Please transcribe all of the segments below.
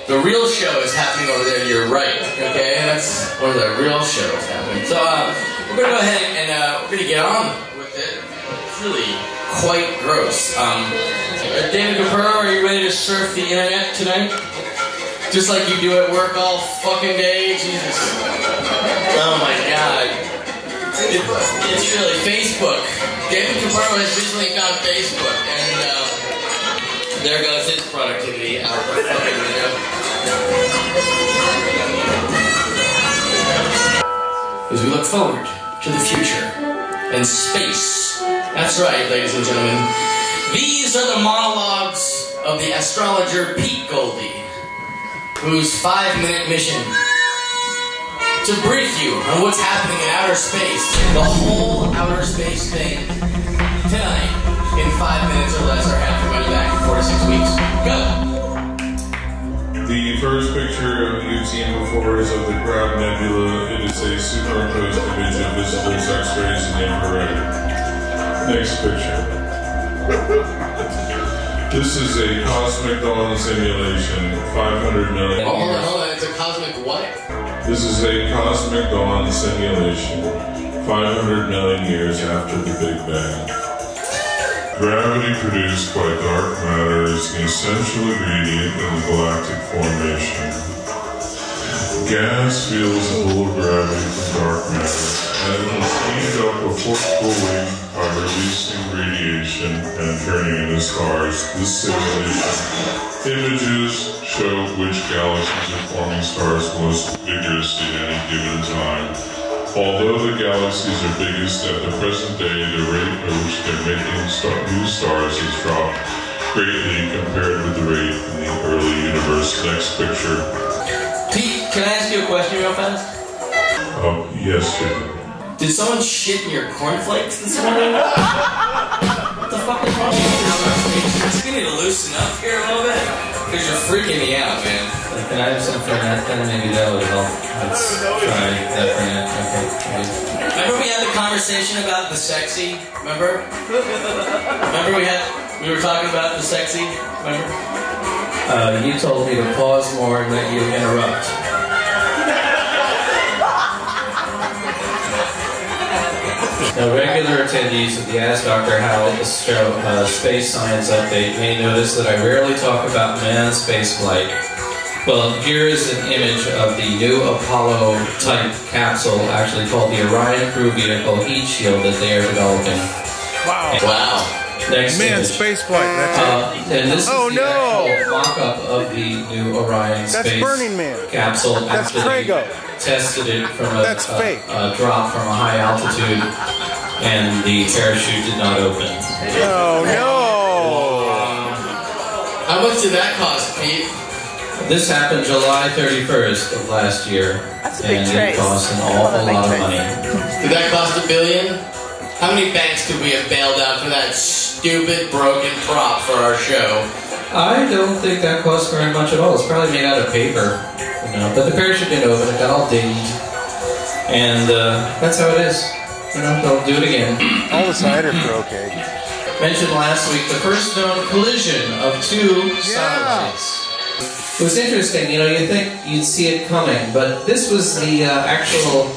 The real show is happening over there to your right, okay? That's where the real show is happening. So we're going to go ahead and we're going to get on with it. It's really quite gross. David Capurro, are you ready to surf the internet tonight? Just like you do at work all fucking day? Jesus. Oh my God. It's really Facebook. David Capurro has recently found Facebook, and there goes his productivity out the fucking window. As we look forward to the future and space. That's right, ladies and gentlemen. These are the monologues of the astrologer Pete Goldie, whose 5-minute mission to brief you on what's happening in outer space, the whole outer space thing, tonight, in 5 minutes or less, or half your money back in 4 to 6 weeks. Go! The first picture you've seen before is of the Crab Nebula. It is a superimposed image of visible X-rays in infrared. Next picture. This is a cosmic dawn simulation, 500 million hold years. on, it's a cosmic what? This is a cosmic dawn simulation, 500 million years after the Big Bang. Gravity produced by dark matter is an essential ingredient in the galactic formation. Gas feels the pull of gravity from dark matter, and it will speed up before cooling by releasing radiation and turning into stars. This simulation images show which galaxies are forming stars most vigorously at any given time. Although the galaxies are biggest at the present day, the rate at which they're making new stars has dropped greatly compared with the rate in the early universe. Next picture. Pete, can I ask you a question real fast? Yes, Jacob. Did someone shit in your cornflakes this morning? What the fuck is wrong with you? We need to loosen up here a little bit, because you're freaking me out, man. Can I have some Fernet then? Maybe that would help. Let's try that Fernet. Okay. Remember we had the conversation about the sexy? Remember? Remember we were talking about the sexy? Remember? You told me to pause more and let you interrupt. Now, regular attendees of the Ask Dr. Hal show Space Science Update may notice that I rarely talk about manned spaceflight. Well, here is an image of the new Apollo-type capsule, actually called the Orion Crew Vehicle Heat Shield that they are developing. Wow. Wow. Next Manned image. spaceflight, that's it. And this is the actual mock-up of the new Orion space Burning Man. capsule. That's after they Trago. tested it from a drop from a high altitude, and the parachute did not open. Oh, no! How much did that cost, Pete? This happened July 31st of last year, and it cost an awful lot of money. Did that cost $1 billion? How many banks could we have bailed out for that stupid, broken prop for our show? I don't think that cost very much at all. It's probably made out of paper, you know. But the parachute didn't open; it got all dinged, and that's how it is. You know, they'll do it again. All the cider are okay. Mentioned last week the first known collision of two satellites. It was interesting. You know, you think you'd see it coming, but this was the actual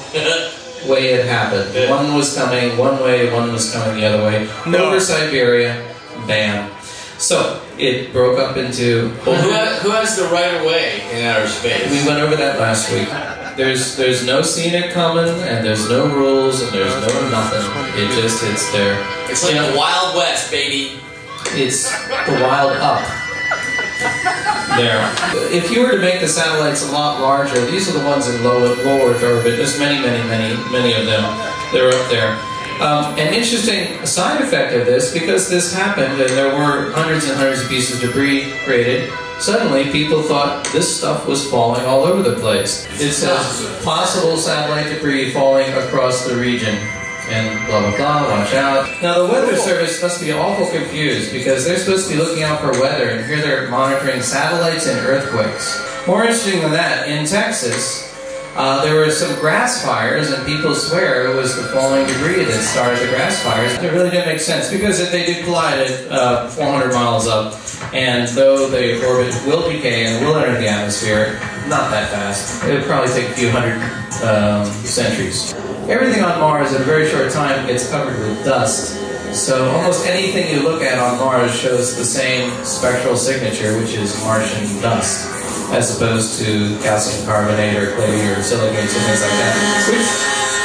way it happened. One was coming one way, one was coming the other way. Over Siberia, bam. So it broke up into. Well, who has the right of way in outer space? We went over that last week. There's no seeing it coming, and there's no rules, and there's no nothing. It just hits there. It's like the Wild West, baby. It's the wild up. There. If you were to make the satellites a lot larger, these are the ones in low Earth orbit. There's many of them. They're up there. An interesting side effect of this, because this happened and there were hundreds and hundreds of pieces of debris created, suddenly people thought this stuff was falling all over the place. It says possible satellite debris falling across the region. And blah blah blah, watch out. Now the Weather Service must be awful confused because they're supposed to be looking out for weather, and here they're monitoring satellites and earthquakes. More interesting than that, in Texas, There were some grass fires, and people swear it was the falling debris that started the grass fires. It really didn't make sense, because if they did collide at 400 miles up, and though the orbit will decay and will enter the atmosphere, not that fast. It would probably take a few hundred centuries. Everything on Mars in a very short time gets covered with dust. So almost anything you look at on Mars shows the same spectral signature, which is Martian dust, as opposed to calcium carbonate or clay or silicates or things like that.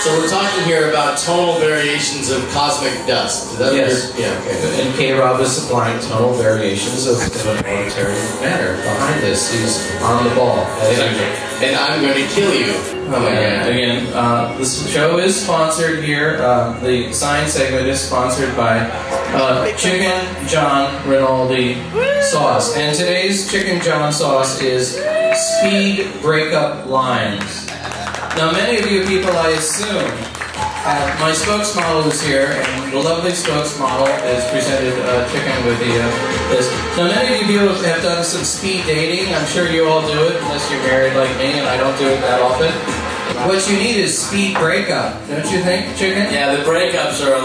So we're talking here about tonal variations of cosmic dust. Is that Yes. Yeah, okay. And K-Rob is supplying tonal variations of a monetary manner behind this. He's on the ball, as usual. And I'm going to kill you. Oh my god. Again, this show is sponsored here. The science segment is sponsored by Chicken John Rinaldi sauce. And today's Chicken John sauce is speed breakup lines. Now, many of you people, I assume, my spokesmodel is here, and the lovely spokesmodel is presented chicken with this. Now, many of you people have done some speed dating. I'm sure you all do it, unless you're married like me, and I don't do it that often. What you need is speed breakup, don't you think, chicken? Yeah, the breakups are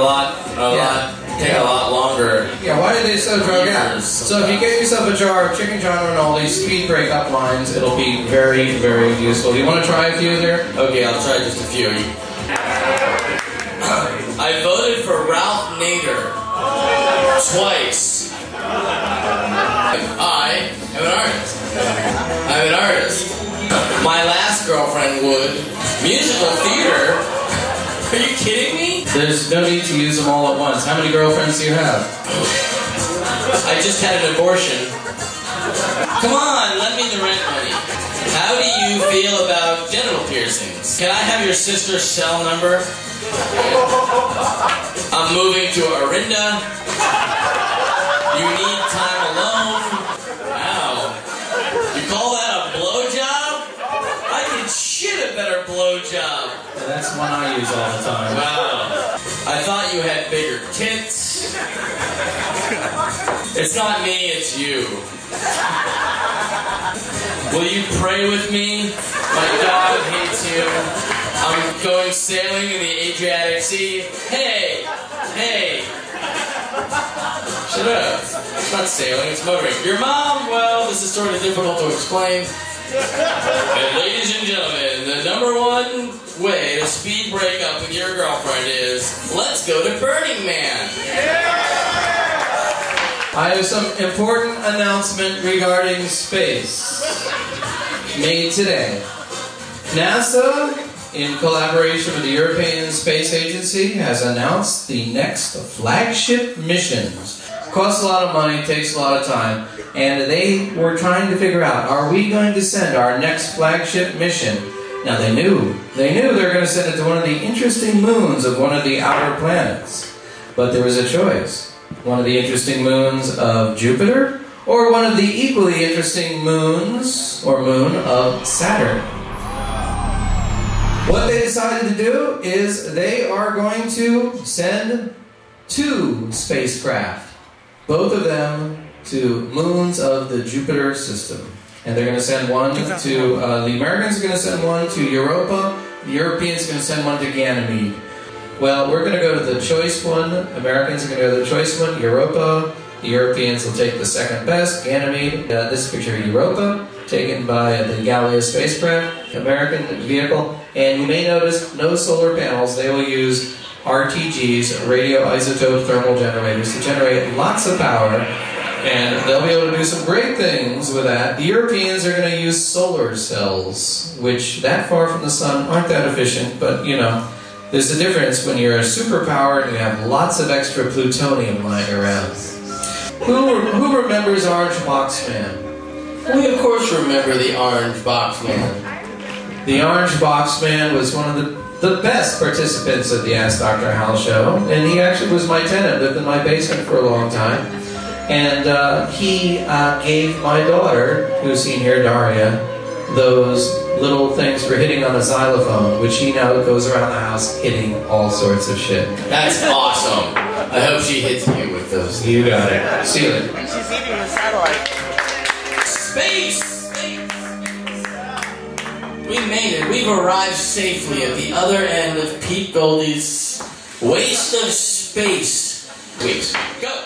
take a lot longer. Yeah, why are they so drug out? So if you get yourself a jar of Chicken John Rinaldi speed breakup lines, it'll be very, very useful. You want to try a few there? Okay, I'll try just a few. I voted for Ralph Nader twice. I am an artist. I'm an artist. My last girlfriend would. Musical theater? Are you kidding me? There's no need to use them all at once. How many girlfriends do you have? I just had an abortion. Come on, lend me the rent money. How do you feel about genital piercings? Can I have your sister's cell number? I'm moving to Orinda. You need time alone. Wow. You call that a blowjob? I can shit a better blowjob. That's one I use all the time. Wow. I thought you had bigger tits. It's not me, it's you. Will you pray with me? My God hates you. I'm going sailing in the Adriatic Sea. Hey! Hey! Shut up. It's not sailing, it's motoring. Your mom? Well, this is sort of difficult to explain. And ladies and gentlemen, the number one way to speed break up with your girlfriend is, let's go to Burning Man. I have some important announcement regarding space made today. NASA, in collaboration with the European Space Agency, has announced the next flagship missions. Costs a lot of money, takes a lot of time, and they were trying to figure out, are we going to send our next flagship mission? Now they knew they were going to send it to one of the interesting moons of one of the outer planets. But there was a choice. One of the interesting moons of Jupiter, or one of the equally interesting moons, or moon, of Saturn. What they decided to do is they are going to send 2 spacecraft, both of them to moons of the Jupiter system. And they're going to send one to, the Americans are going to send one to Europa, the Europeans are going to send one to Ganymede. Well, we're going to go to the choice one, Americans are going to go to the choice one, Europa, the Europeans will take the second best, Ganymede. This picture of Europa, taken by the Galileo spacecraft, American vehicle. And you may notice no solar panels, they will use RTGs, radioisotope thermal generators, to generate lots of power. And they'll be able to do some great things with that. The Europeans are going to use solar cells, which that far from the sun aren't that efficient, but you know, there's a difference when you're a superpower and you have lots of extra plutonium lying around. Who remembers Orange Box Man? We of course remember the Orange Box Man. The Orange Box Man was one of the best participants of the Ask Dr. Hal show, and he actually was my tenant, lived in my basement for a long time. And he gave my daughter, who's seen here, Daria, those little things for hitting on a xylophone, which he now goes around the house hitting all sorts of shit. That's awesome. I hope she hits you with those. You got it. See you later. She's eating the satellite. Space! We made it. We've arrived safely at the other end of Pete Goldie's waste of space. Wait, go!